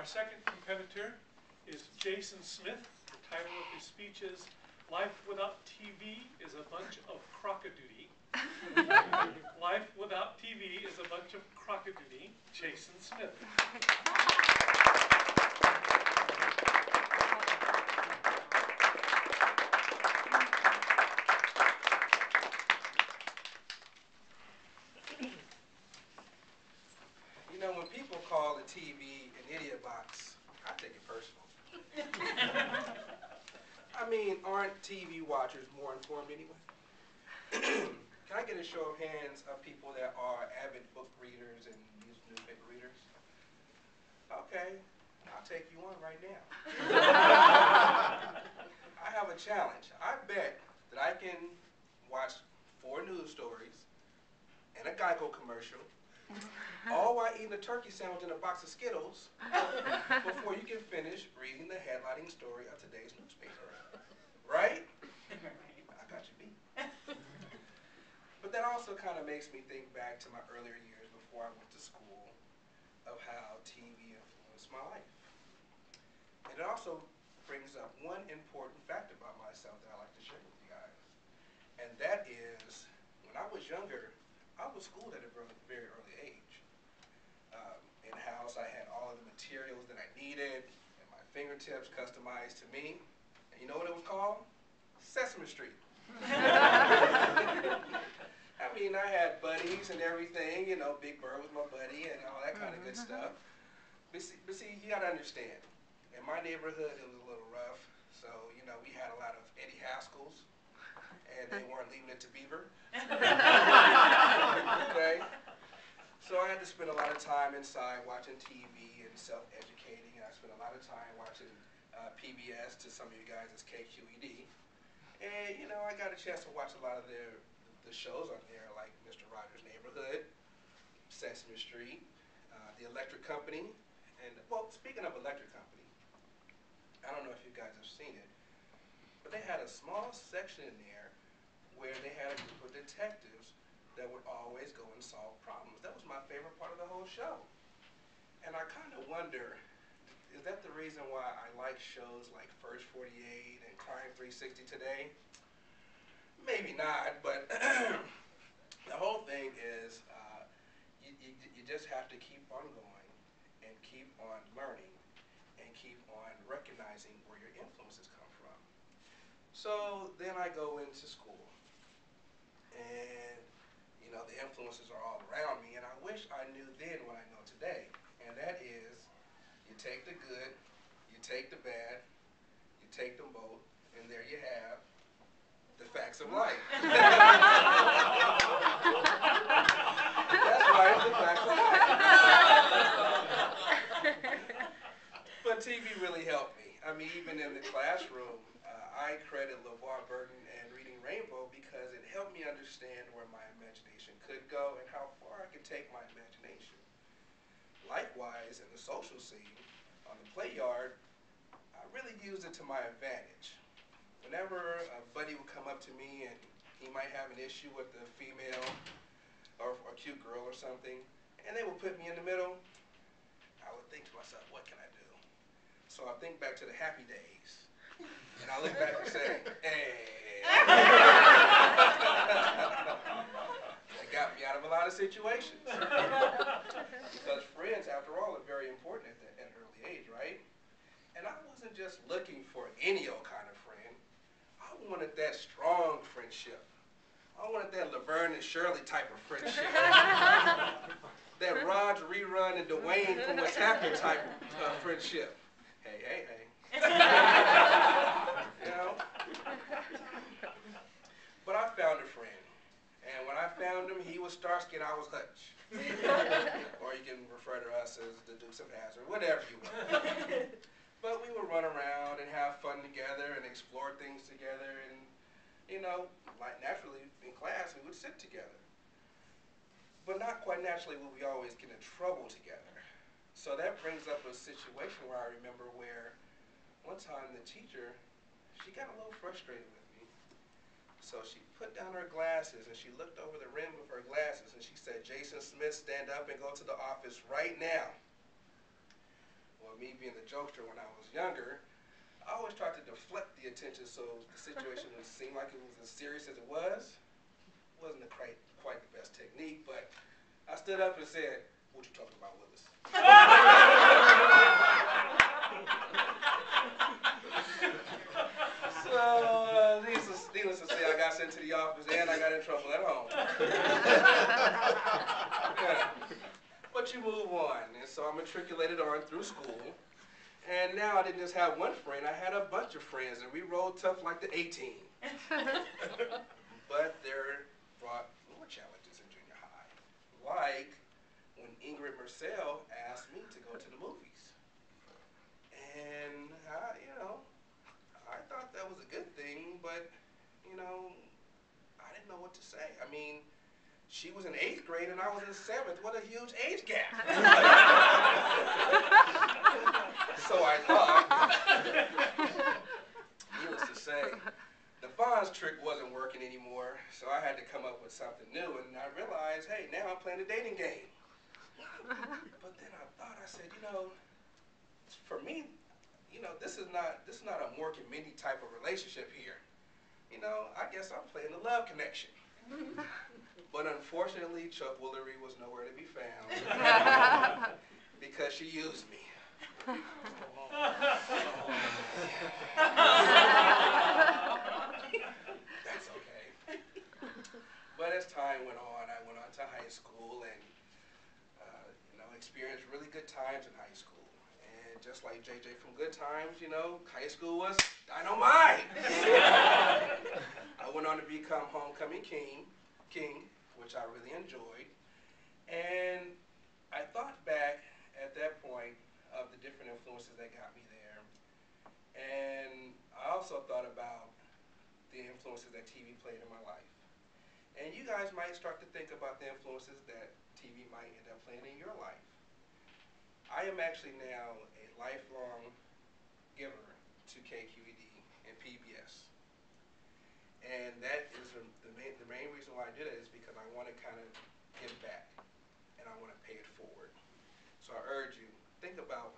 second competitor is Jason Smith. The title of his speech is "Life Without TV is a Bunch of Crockadoodie." Life without TV is a bunch of crockadoodie. Jason Smith. You know, when people call the TV an idiot box, I take it personal. I mean, aren't TV watchers more informed anyway? Can I get a show of hands of people that are avid book readers and newspaper readers? Okay, I'll take you on right now. I have a challenge. I bet that I can watch 4 news stories and a Geico commercial, all while eating a turkey sandwich and a box of Skittles before you can finish reading the headlining story of today's newspaper. Right? I got you beat. But that also kind of makes me think back to my earlier years before I went to school of how TV influenced my life. And it also brings up one important fact about myself that I like to share with you guys. And that is, when I was younger, I was schooled at a very early age. In-house, I had all of the materials that I needed at my fingertips, customized to me. And you know what it was called? Sesame Street. I mean, I had buddies and everything, you know, Big Bird was my buddy and all that kind of good stuff. But see, you got to understand, in my neighborhood, it was a little rough. So, you know, we had a lot of Eddie Haskells, and they weren't leaving it to Beaver. Okay? So I had to spend a lot of time inside watching TV and self-educating, and I spent a lot of time watching PBS, to some of you guys it's KQED. And, you know, I got a chance to watch a lot of the shows on there, like Mr. Rogers' Neighborhood, Sesame Street, The Electric Company. And, well, speaking of Electric Company, I don't know if you guys have seen it, but they had a small section in there where they had a group of detectives that would always go and solve problems. That was my favorite part of the whole show. And I kind of wonder, is that the reason why I like shows like First 48 and Crime 360 today? Maybe not, but the whole thing is you just have to keep on going and keep on learning and keep on recognizing where your influences come from. So then I go into school, and you know, the influences are all around me, and I wish I knew then what I know today, and that is you take the good, you take the bad, you take them both, and there you have the facts of life. That's right, the facts of life. But TV really helped me. I mean, even in the classroom, I credit LeVar Burton and Reading Rainbow because it helped me understand where my imagination could go and how far I could take my imagination. Likewise, in the social scene, on the play yard, I really used it to my advantage. Whenever a buddy would come up to me and he might have an issue with a female or a cute girl or something, and they would put me in the middle, I would think to myself, what can I do? So I think back to the happy days, and I look back and say, hey. That got me out of a lot of situations. Because friends, after all, are very important at an early age, right? And I wasn't just looking for any old kind of friend. I wanted that strong friendship. I wanted that Laverne and Shirley type of friendship. That Raj, Rerun, and Dwayne from What's Happening type of friendship. Hey, hey, hey. You know? But I found a friend. And when I found him, he was Starsky and I was Hutch. Or you can refer to us as the Dukes of Hazzard, whatever you want. But we would run around and have fun together and explore things together, and, you know, like naturally in class we would sit together. But not quite naturally would we always get in trouble together. So that brings up a situation where I remember where one time the teacher, she got a little frustrated with me. So she put down her glasses and she looked over the rim of her glasses and she said, "Jason Smith, stand up and go to the office right now." Well, me being the jokester when I was younger, I always tried to deflect the attention so the situation would seem like it was as serious as it was. Wasn't quite the best technique, but I stood up and said, "What you talking about, Willis?" So, needless to say, I got sent to the office and I got in trouble at home. Yeah. But you move on, and so I matriculated on through school. And now I didn't just have one friend, I had a bunch of friends, and we rolled tough like the A-Team. But there brought more challenges in junior high. Like when Ingrid Marcel asked me to go to the movies. And, I thought that was a good thing, but, I didn't know what to say. I mean, she was in 8th grade and I was in 7th. What a huge age gap. So I thought, needless to say, the Fonz trick wasn't working anymore, so I had to come up with something new, and I realized, hey, now I'm playing a dating game. But then I said, for me, this is not a Mork and Mindy type of relationship here. I guess I'm playing the love connection. But unfortunately, Chuck Woolery was nowhere to be found because she used me. That's okay. But as time went on, I went on to high school and experienced really good times in high school. And just like JJ from Good Times, high school was dynamite. I went on to become homecoming king, which I really enjoyed. And I thought back at that point of the different influences that got me there. And I also thought about the influences that TV played in my life. And you guys might start to think about the influences that TV might end up playing in your life. I am actually now a lifelong giver to KQED and PBS. And that is the main reason why I do that is because I want to kind of give back and I want to pay it forward. So I urge you, think about